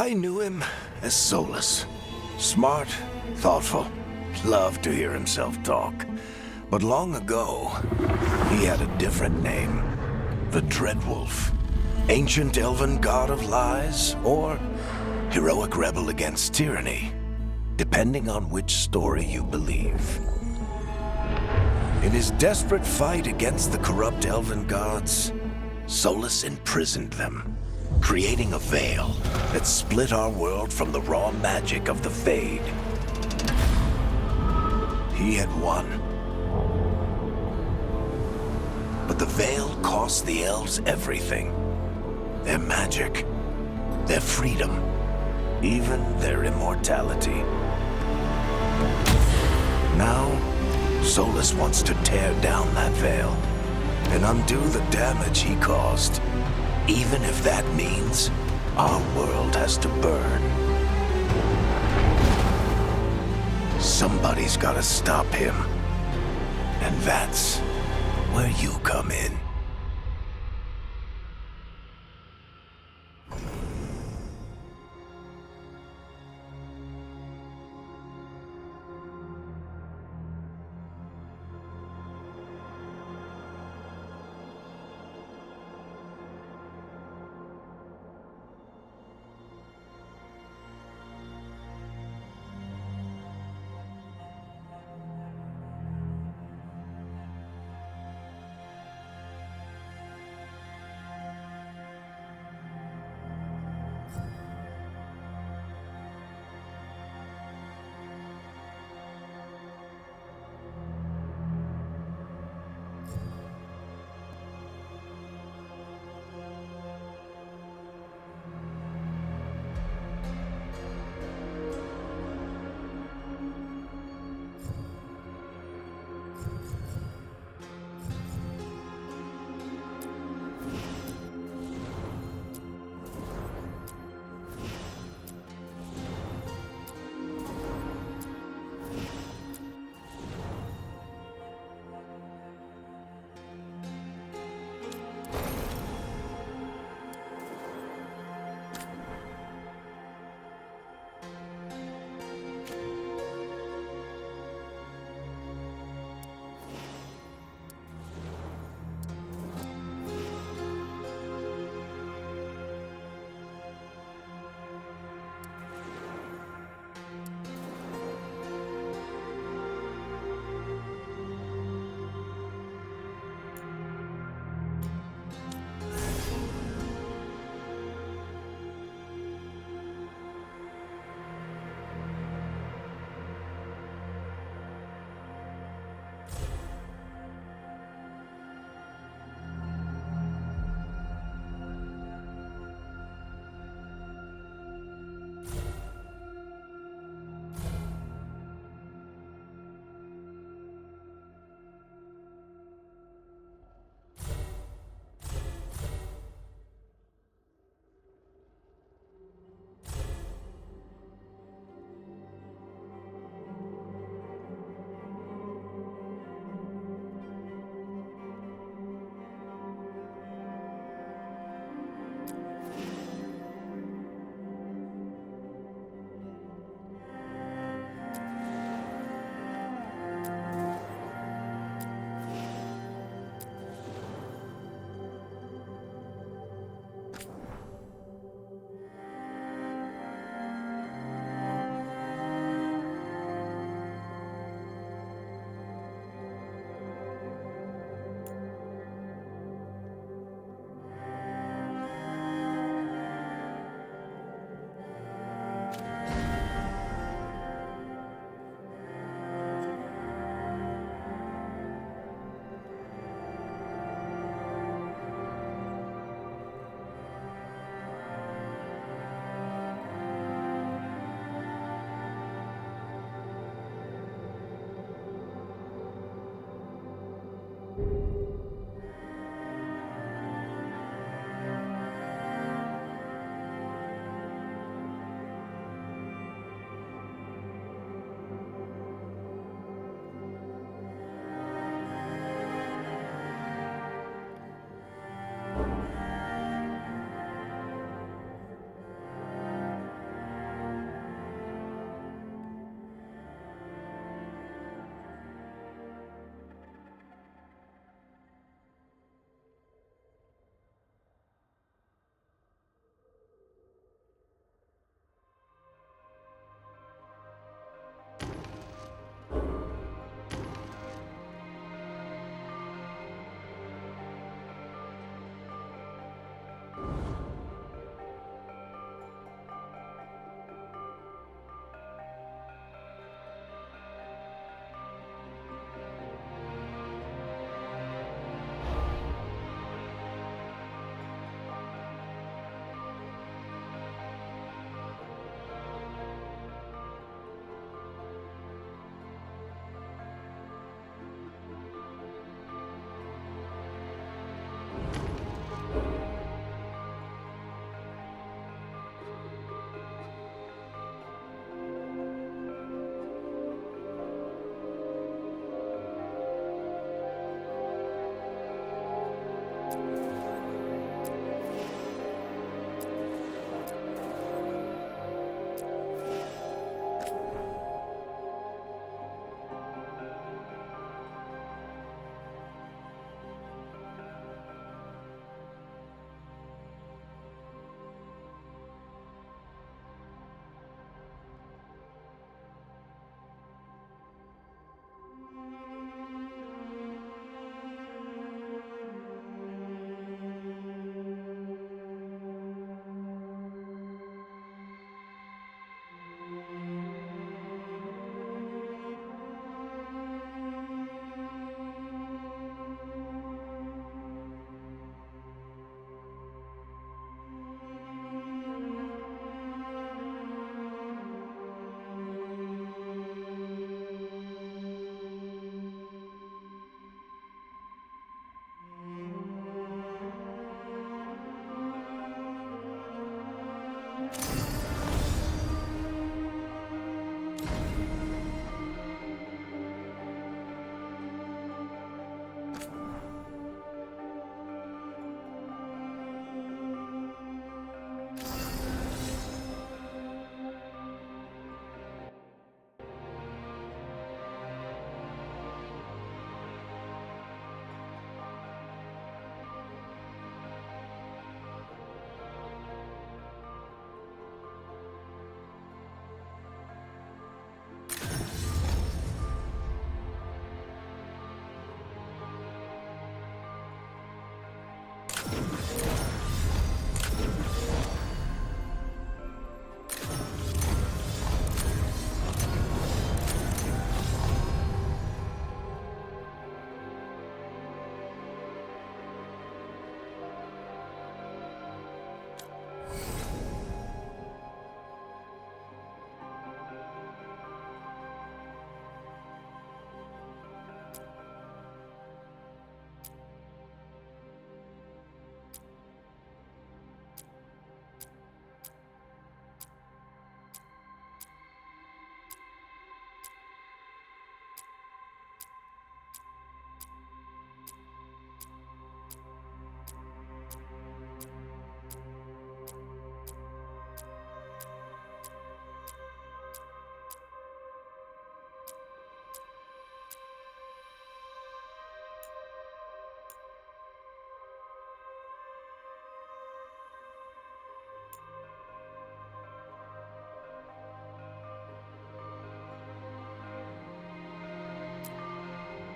I knew him as Solus. Smart, thoughtful, loved to hear himself talk. But long ago, he had a different name. The Dreadwolf. Ancient elven god of lies, or heroic rebel against tyranny, depending on which story you believe. In his desperate fight against the corrupt elven gods, Solus imprisoned them, creating a veil that split our world from the raw magic of the Fade. He had won. But the veil cost the elves everything. Their magic, their freedom, even their immortality. Now, Solus wants to tear down that veil and undo the damage he caused, even if that means our world has to burn. Somebody's gotta stop him, and that's where you come in.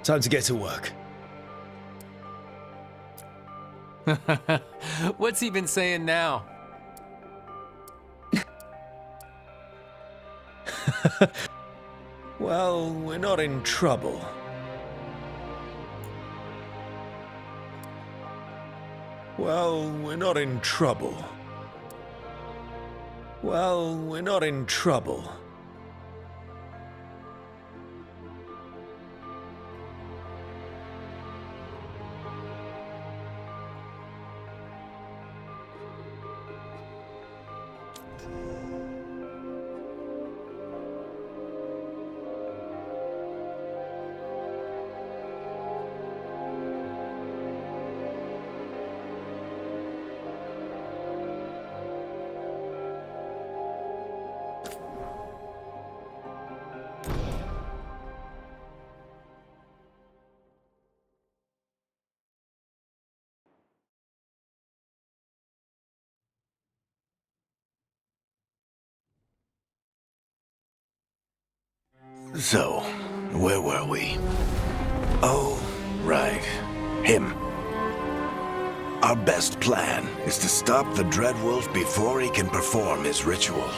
Time to get to work. What's he been saying now? Well, we're not in trouble. Well, we're not in trouble. Well, we're not in trouble. So, where were we? Oh, right. Him. Our best plan is to stop the Dreadwolf before he can perform his ritual.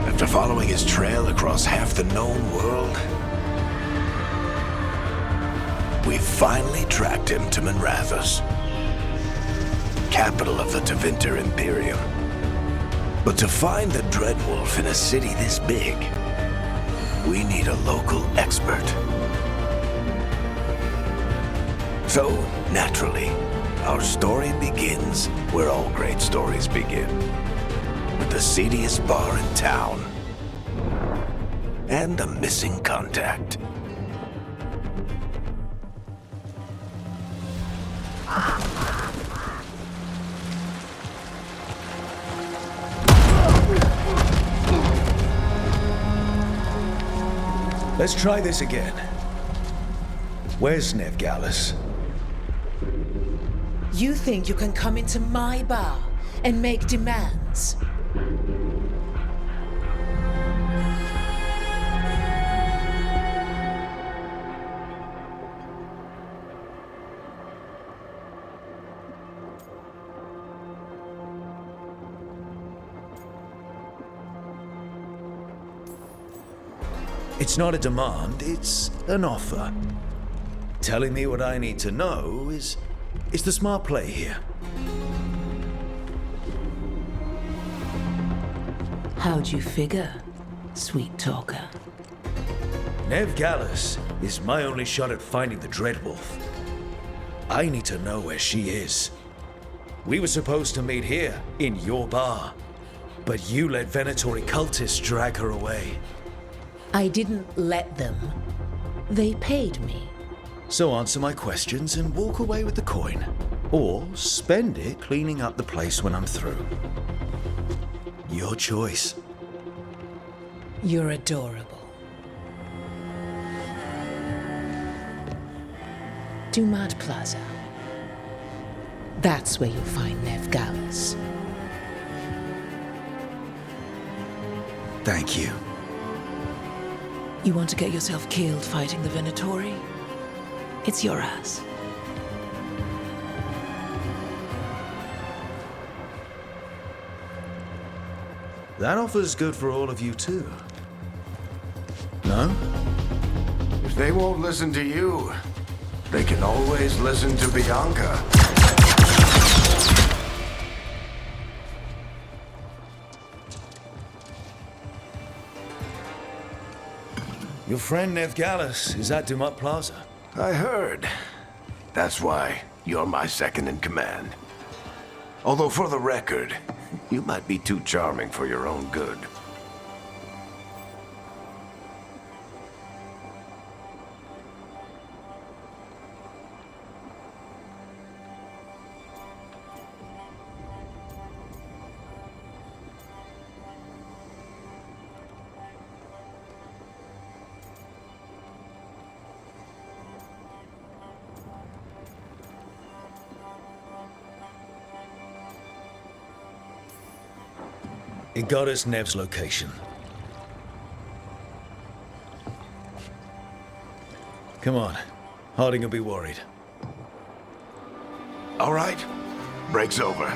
After following his trail across half the known world, we finally tracked him to Minrathous, capital of the Tevinter Imperium. But to find the Dreadwolf in a city this big, we need a local expert. So, naturally, our story begins where all great stories begin. With the seediest bar in town. And a missing contact. Let's try this again. Where's Veilguard? You think you can come into my bar and make demands? It's not a demand, it's an offer. Telling me what I need to know is the smart play here. How'd you figure, sweet talker? Veilguard is my only shot at finding the Dreadwolf. I need to know where she is. We were supposed to meet here, in your bar. But you let Venatori cultists drag her away. I didn't let them. They paid me. So answer my questions and walk away with the coin. Or spend it cleaning up the place when I'm through. Your choice. You're adorable. Dumad Plaza. That's where you'll find Veilguard. Thank you. You want to get yourself killed fighting the Venatori? It's your ass. That offer's good for all of you too. No? If they won't listen to you, they can always listen to Bianca. Your friend Veilguard is at Dumad Plaza. I heard. That's why you're my second in command. Although for the record, you might be too charming for your own good. It got us Nev's location. Come on. Harding will be worried. All right. Break's over.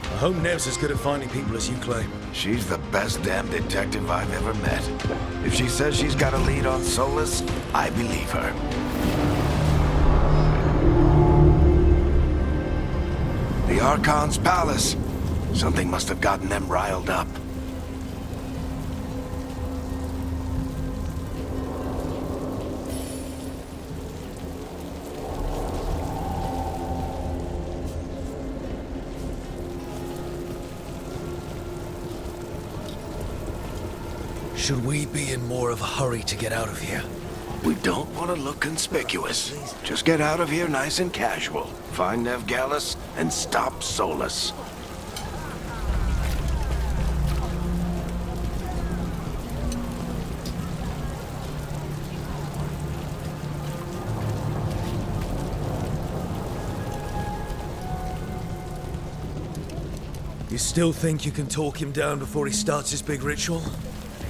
I hope Nev's as good at finding people as you claim. She's the best damn detective I've ever met. If she says she's got a lead on Solus, I believe her. The Archon's palace. Something must have gotten them riled up. Should we be in more of a hurry to get out of here? We don't want to look conspicuous. Just get out of here nice and casual. Find Nev Gallus and stop Solus. You still think you can talk him down before he starts his big ritual?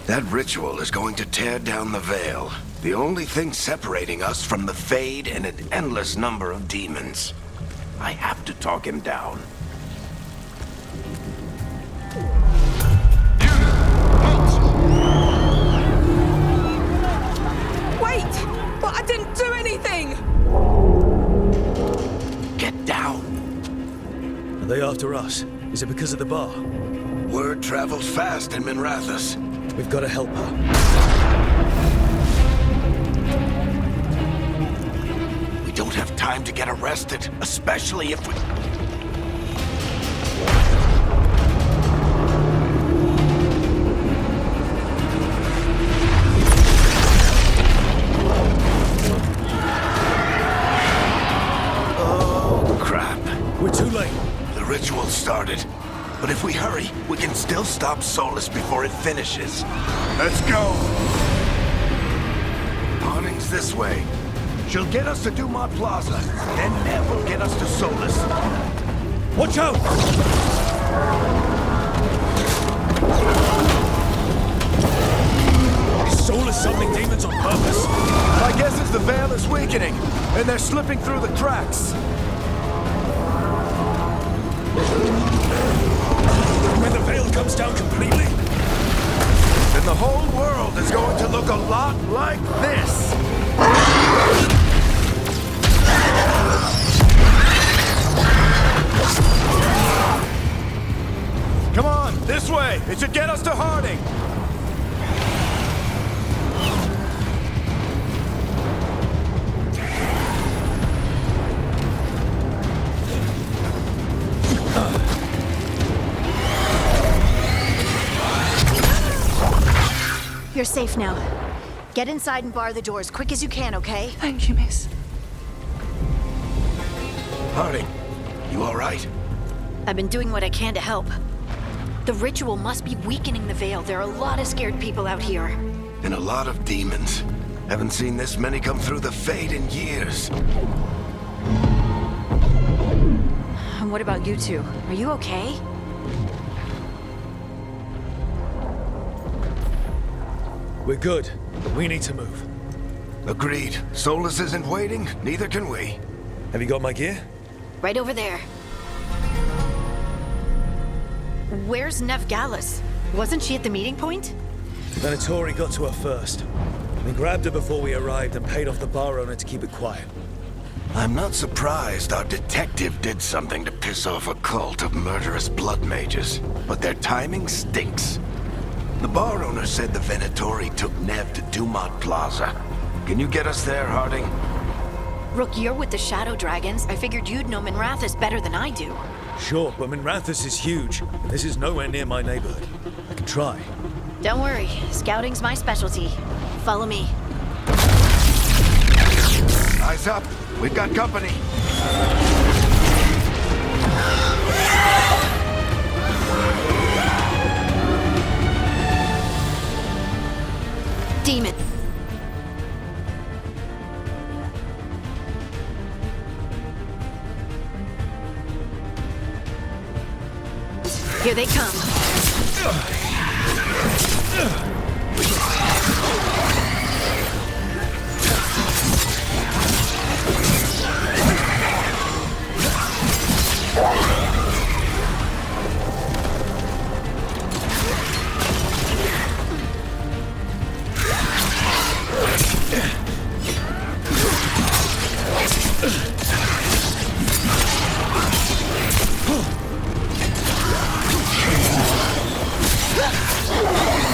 That ritual is going to tear down the Veil. The only thing separating us from the Fade and an endless number of demons. I have to talk him down. Wait! But I didn't do anything! Get down. Are they after us? Is it because of the bar? Word travels fast in Minrathous. We've got to help her. We don't have time to get arrested, especially if we... Oh, crap. We're too late. The ritual started. But if we hurry, we can still stop Solus before it finishes. Let's go! Harding's this way. She'll get us to Dumont Plaza. Then Nev will get us to Solus. Watch out! Is Solus summoning demons on purpose? My guess is the Veil is weakening, and they're slipping through the cracks. When the Veil comes down completely? And the whole world is going to look a lot like this. Come on, this way. It should get us to Harding. You're safe now. Get inside and bar the doors quick as you can, okay? Thank you, miss. Harding, you all right? I've been doing what I can to help. The ritual must be weakening the Veil. There are a lot of scared people out here. And a lot of demons. Haven't seen this many come through the Fade in years. And what about you two? Are you okay? We're good. We need to move. Agreed. Solus isn't waiting, neither can we. Have you got my gear? Right over there. Where's Nev Gallus? Wasn't she at the meeting point? Venatori got to her first. We grabbed her before we arrived and paid off the bar owner to keep it quiet. I'm not surprised our detective did something to piss off a cult of murderous blood mages, but their timing stinks. The bar owner said the Venatori took Nev to Dumont Plaza. Can you get us there, Harding? Rook, you're with the Shadow Dragons. I figured you'd know Minrathous better than I do. Sure, but Minrathous is huge, and this is nowhere near my neighborhood. I can try. Don't worry, scouting's my specialty. Follow me. Eyes up. We've got company. Demon. Here they come.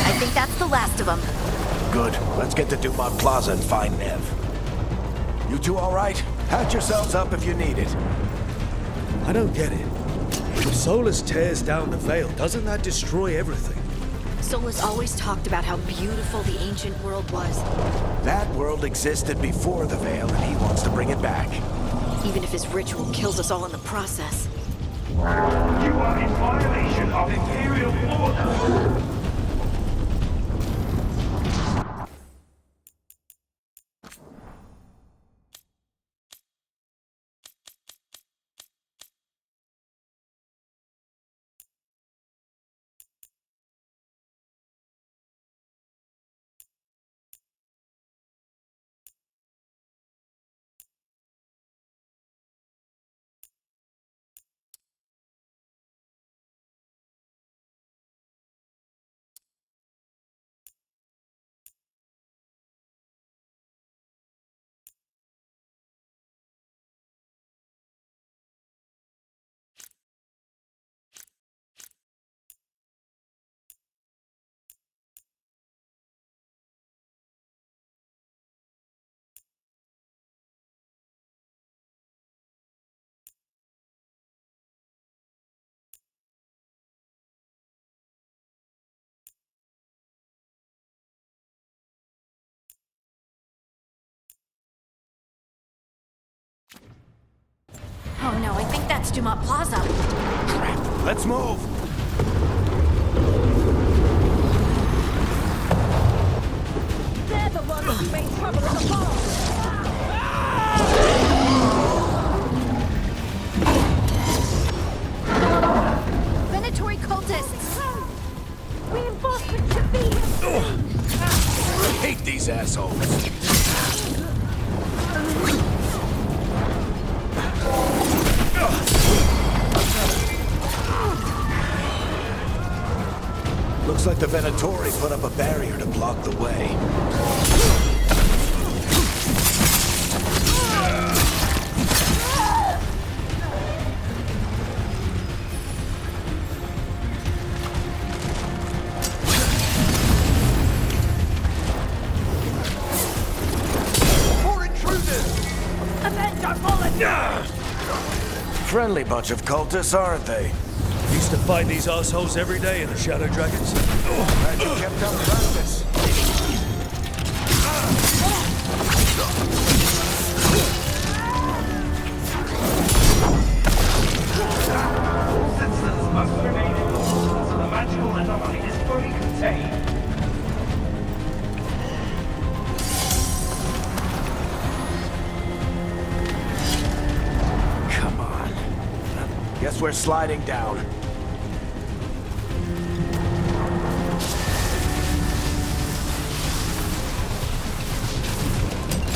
I think that's the last of them. Good. Let's get to Dumont Plaza and find Nev. You two all right? Patch yourselves up if you need it. I don't get it. If Solus tears down the Veil, doesn't that destroy everything? Solus always talked about how beautiful the ancient world was, That world existed before the Veil, and he wants to bring it back. even if his ritual kills us all in the process. You are in violation of Imperial order. Oh no, I think that's Dumont Plaza. Crap. Let's move. They're the ones who made trouble in the past! Venatory cultists! Reinforcements should be... I hate these assholes. Looks like the Venatori put up a barrier to block the way. More intruders! Avenge our fallen! Friendly bunch of cultists, aren't they? Used to fight these assholes every day in the Shadow Dragons. Glad you kept up practice. Citizens must remain indoors until the magical anomaly is fully contained. Come on. Guess we're sliding down.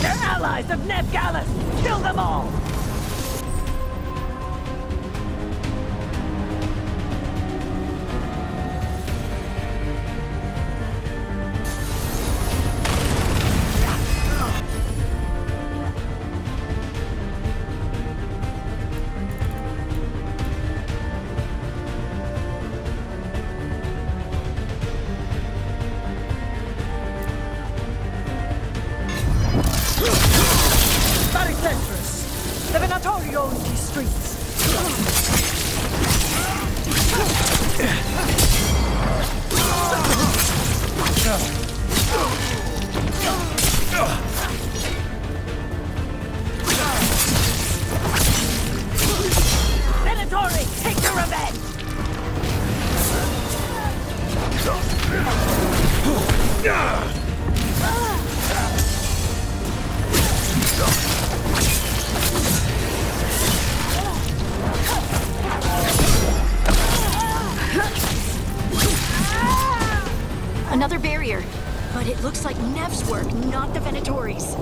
They're allies of Neb Gallus! Kill them all! it looks like Nev's work, not the Venatori's.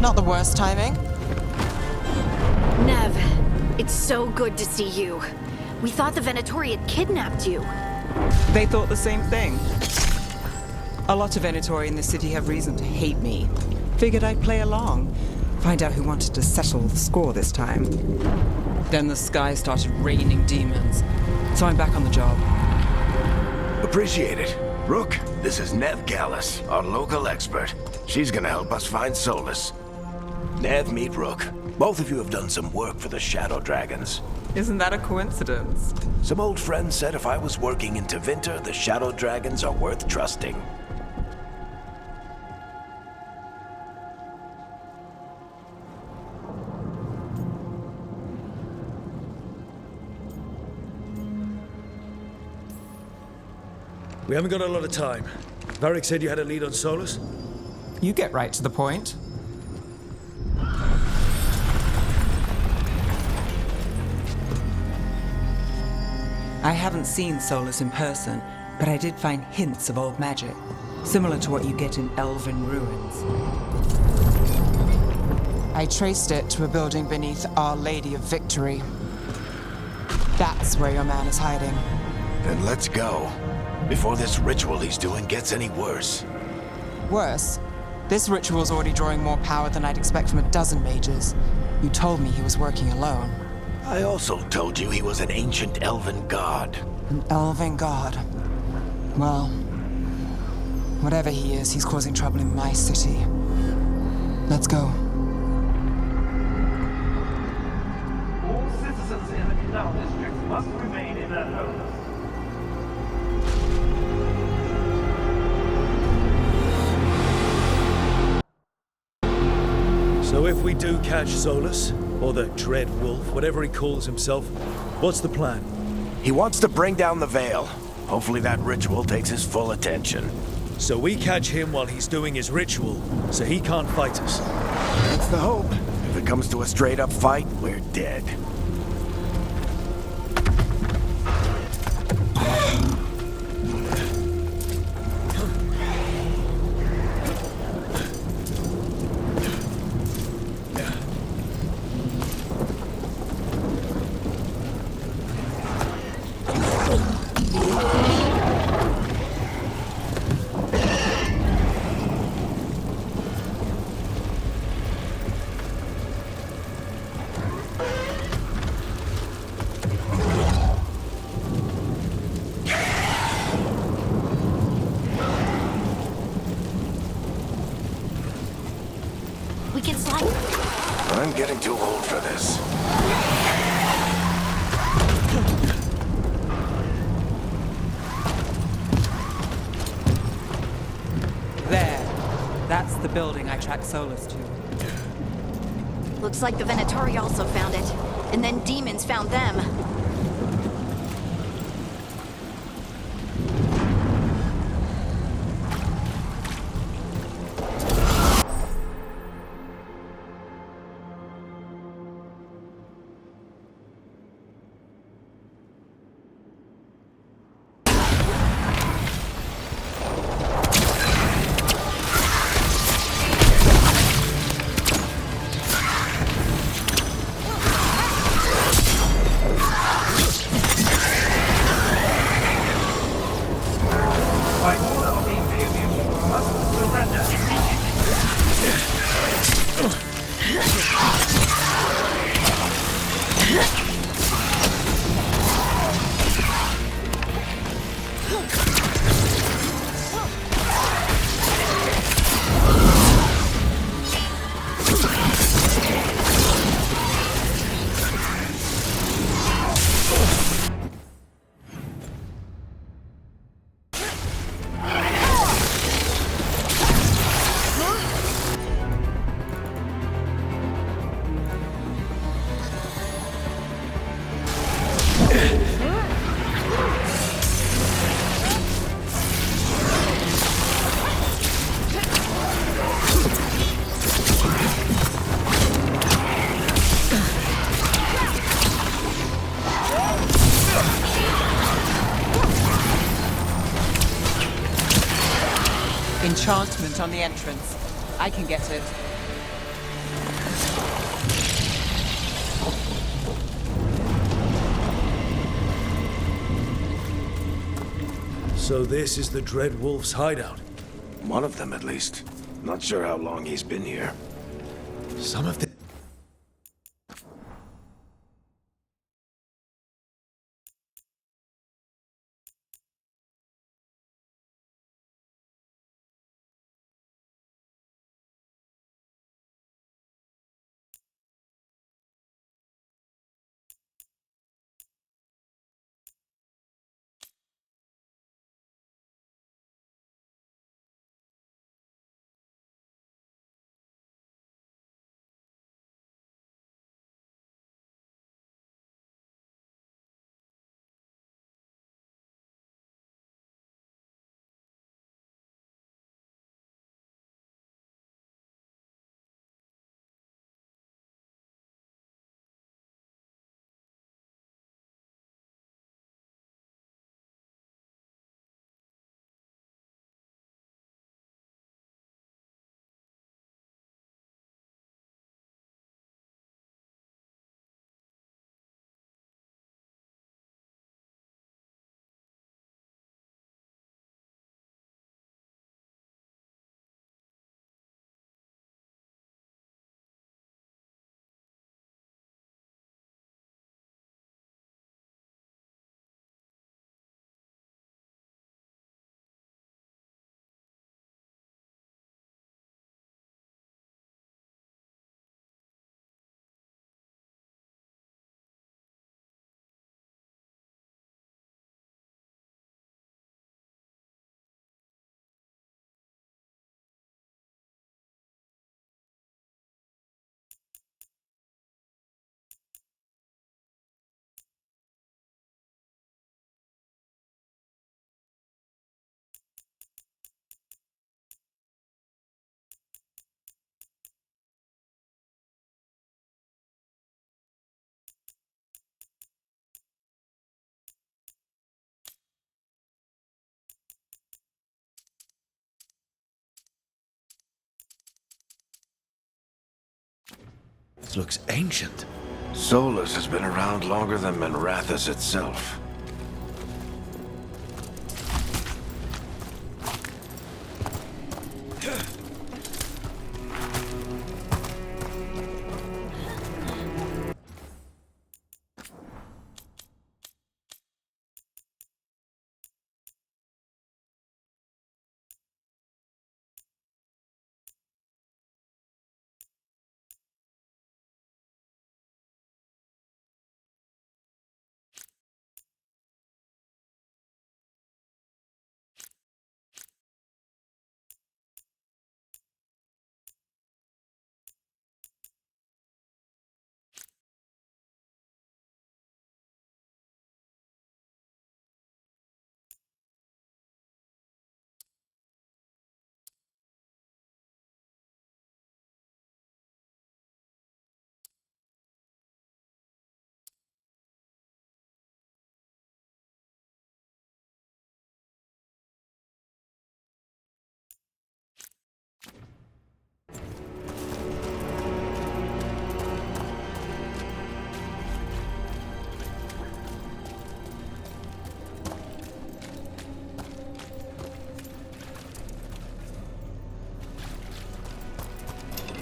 Not the worst timing. Nev, it's so good to see you. We thought the Venatori had kidnapped you. They thought the same thing. A lot of Venatori in the city have reason to hate me. Figured I'd play along. Find out who wanted to settle the score this time. Then the sky started raining demons. So I'm back on the job. Appreciate it. Rook, this is Nev Gallus, our local expert. She's gonna help us find Solus. Nev, meet Rook. Both of you have done some work for the Shadow Dragons. Isn't that a coincidence? Some old friends said if I was working in Tevinter, the Shadow Dragons are worth trusting. We haven't got a lot of time. Varric said you had a lead on Solus? You get right to the point. I haven't seen Solus in person, but I did find hints of old magic, similar to what you get in elven ruins. I traced it to a building beneath Our Lady of Victory. That's where your man is hiding. Then let's go. Before this ritual he's doing gets any worse. Worse? This ritual's already drawing more power than I'd expect from a dozen mages. You told me he was working alone. I also told you he was an ancient elven god. An elven god? Well, whatever he is, he's causing trouble in my city. Let's go. All citizens in the canal district must remain in their homes. if we do catch Solus, or the Dread Wolf, whatever he calls himself, what's the plan? He wants to bring down the Veil. Hopefully that ritual takes his full attention. So we catch him while he's doing his ritual, so he can't fight us. That's the hope. If it comes to a straight-up fight, we're dead. We can slide. I'm getting too old for this. There. That's the building I tracked Solus to. Looks like the Venatori also found it. And then demons found them. By order of the Imperium, you must surrender. Enchantment on the entrance. I can get it. So this is the Dread Wolf's hideout. One of them, at least. Not sure how long he's been here. Some of the... This looks ancient. Solus has been around longer than Manrathus itself.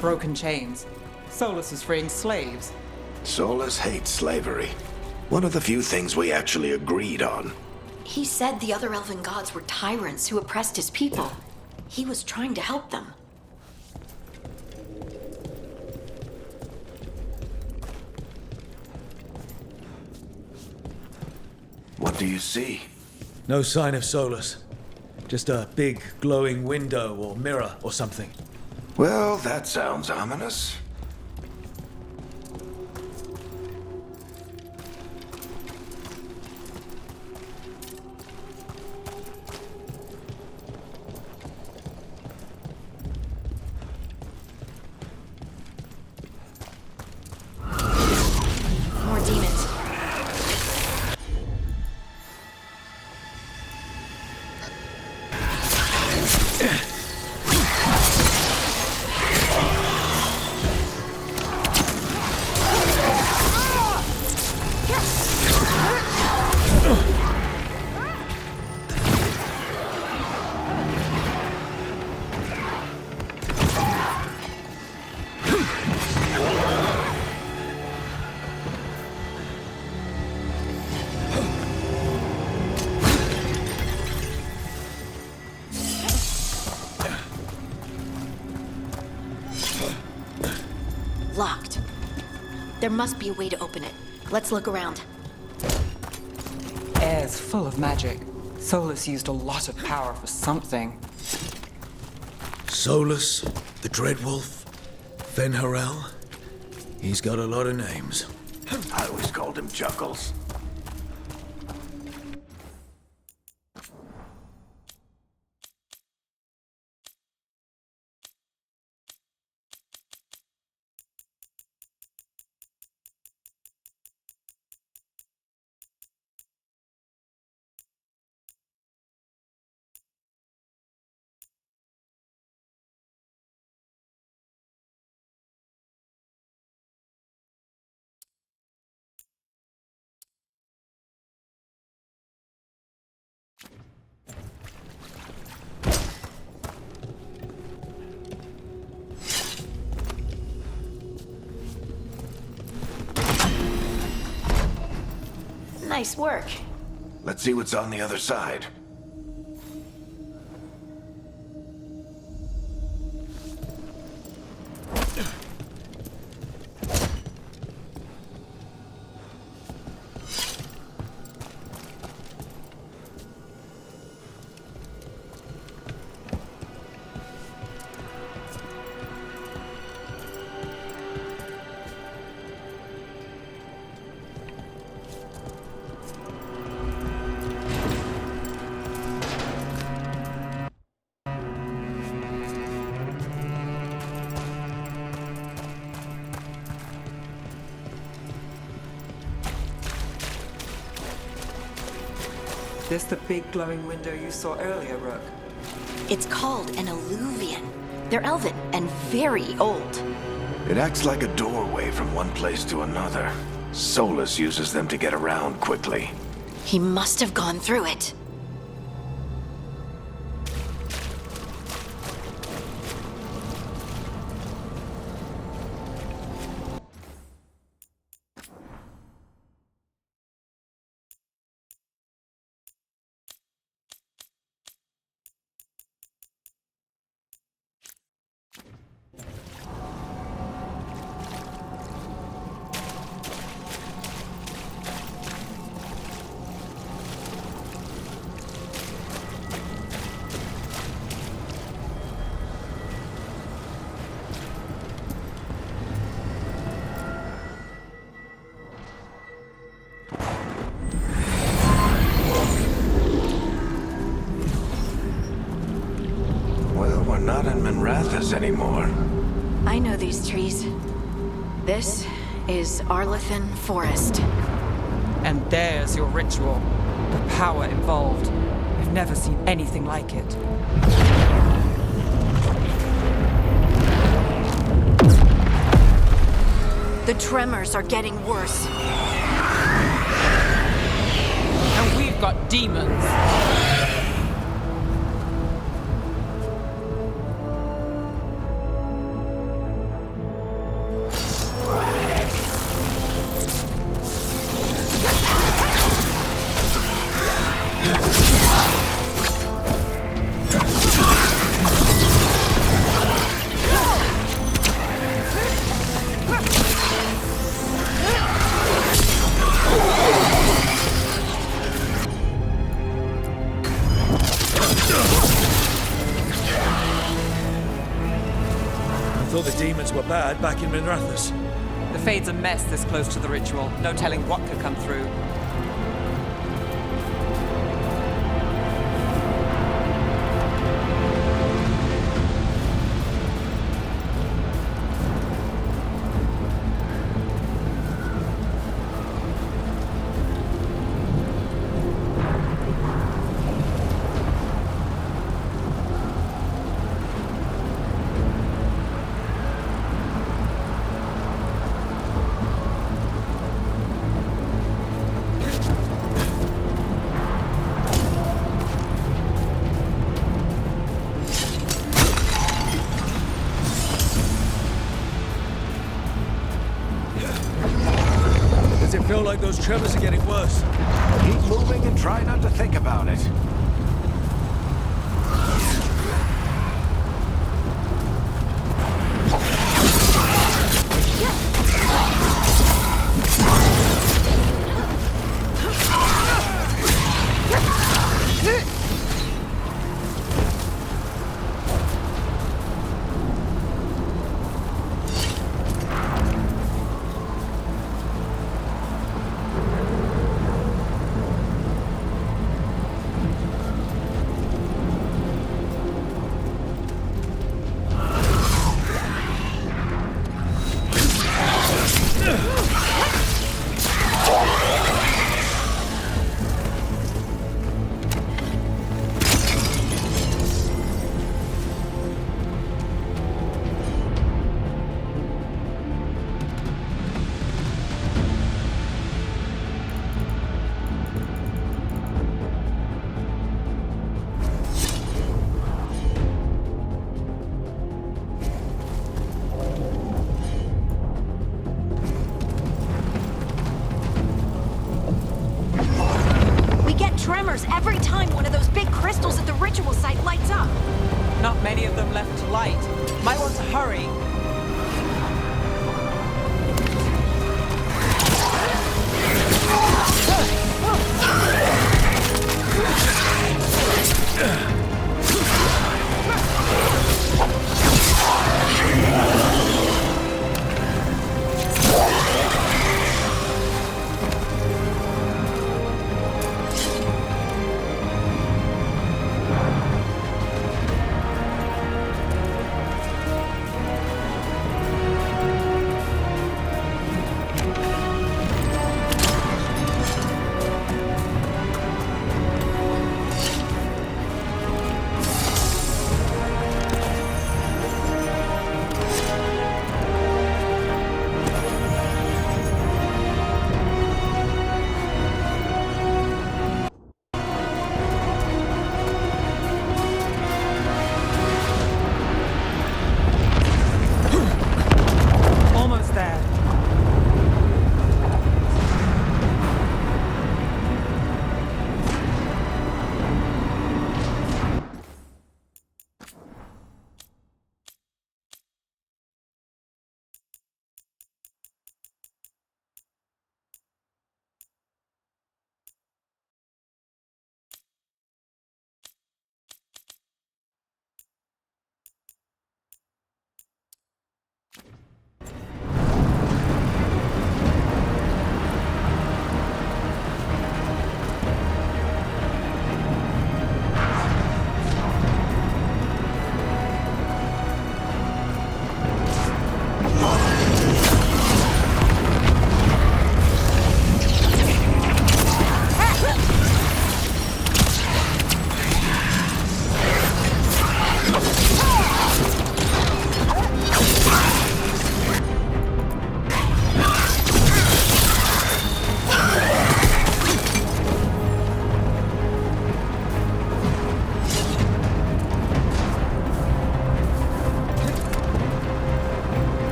Broken chains. Solus is freeing slaves. Solus hates slavery. One of the few things we actually agreed on. He said the other elven gods were tyrants who oppressed his people. He was trying to help them. What do you see? No sign of Solus. Just a big glowing window or mirror or something. Well, that sounds ominous. More demons. Locked. There must be a way to open it. Let's look around. Air's full of magic. Solus used a lot of power for something. Solus, the Dreadwolf, Fenharel. He's got a lot of names. I always called him Chuckles. Nice work. Let's see what's on the other side. This the big glowing window you saw earlier, Rook? It's called an alluvian. They're elven and very old. It acts like a doorway from one place to another. Solus uses them to get around quickly. He must have gone through it. Well, we're not in Minrathous anymore. I know these trees. This is Arlethan Forest. And there's your ritual. The power involved. I've never seen anything like it. The tremors are getting worse. And we've got demons. I thought the demons were bad back in Minrathous. The Fade's a mess this close to the ritual. No telling what could come through. Does it feel like those tremors are getting worse? Keep moving and try not to think about it. Tremors every time one of those big crystals at the ritual site lights up. Not many of them left to light. Might want to hurry.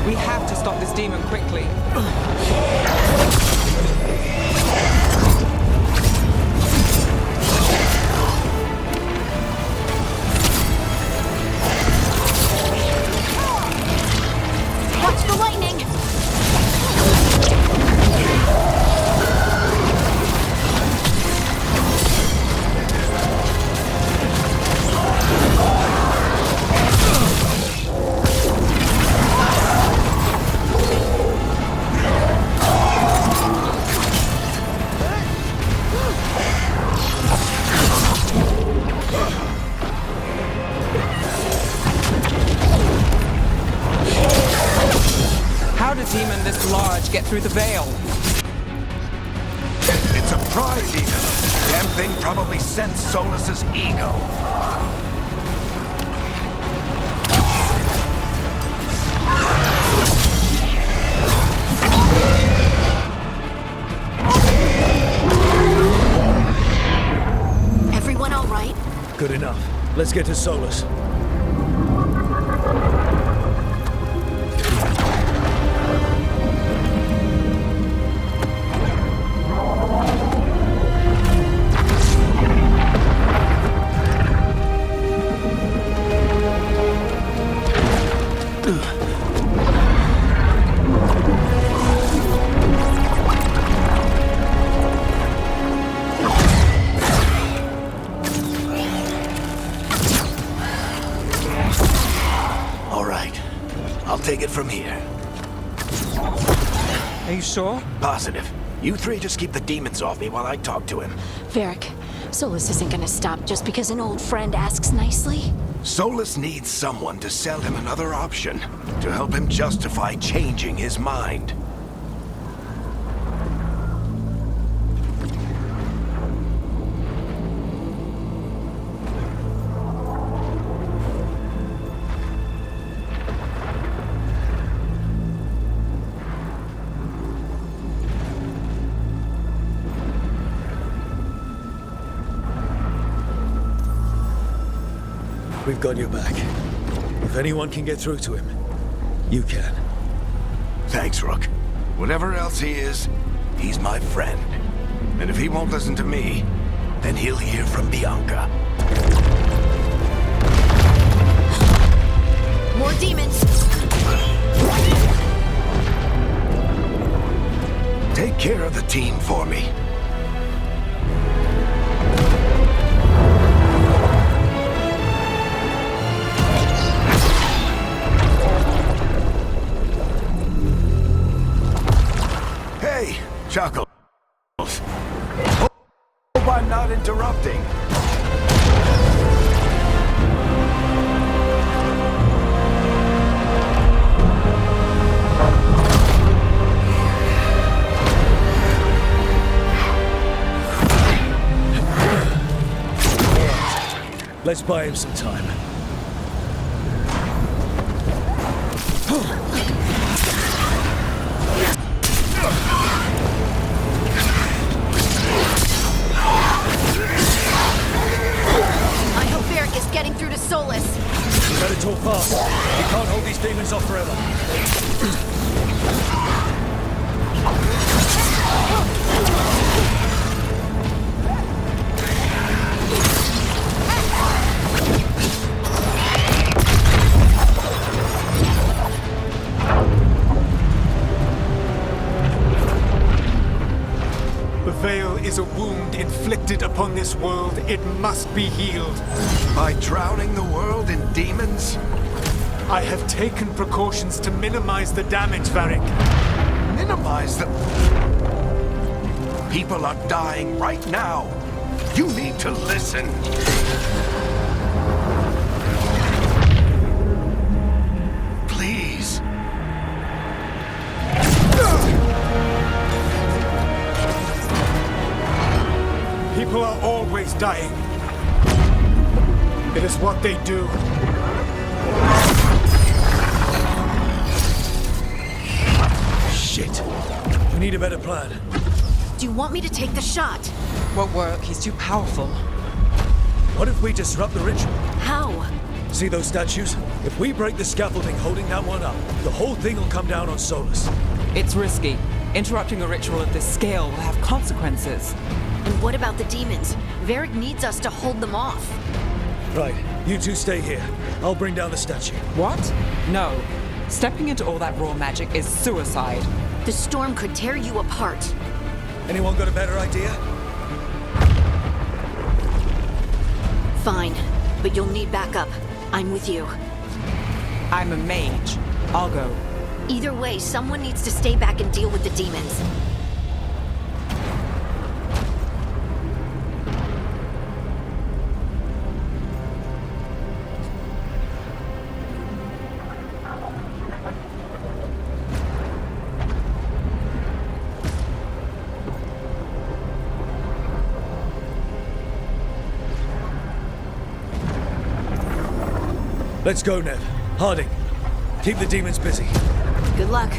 We have to stop this demon quickly. Watch the lightning! How did a demon this large get through the veil? It's a pride demon. Damn thing probably sensed Solus's ego. Everyone all right? Good enough. Let's get to Solus. All right. I'll take it from here. Are you sure? Positive. You three just keep the demons off me while I talk to him. Varric, Solus isn't gonna stop just because an old friend asks nicely. Solus needs someone to sell him another option, to help him justify changing his mind. We've got your back. If anyone can get through to him, you can. Thanks, Rook. Whatever else he is, he's my friend. And if he won't listen to me, then he'll hear from Bianca. More demons! Take care of the team for me. Hey, Chuckles. Hope I'm not interrupting. Let's buy him some time. I hope Varric is getting through to Solus. Better talk fast. We can't hold these demons off forever. The veil is a wound inflicted upon this world. It must be healed. By drowning the world in demons? I have taken precautions to minimize the damage, Varric. Minimize the... People are dying right now. You need to listen. Please. People are always dying. It is what they do. Shit. We need a better plan. Do you want me to take the shot? Won't work. He's too powerful. What if we disrupt the ritual? How? See those statues? If we break the scaffolding holding that one up, the whole thing will come down on Solus. It's risky. Interrupting a ritual of this scale will have consequences. And what about the demons? Varric needs us to hold them off. Right, you two stay here. I'll bring down the statue. What? No. Stepping into all that raw magic is suicide. The storm could tear you apart. Anyone got a better idea? Fine, but you'll need backup. I'm with you. I'm a mage. I'll go. Either way, someone needs to stay back and deal with the demons. Let's go, Ned. Harding, keep the demons busy. Good luck.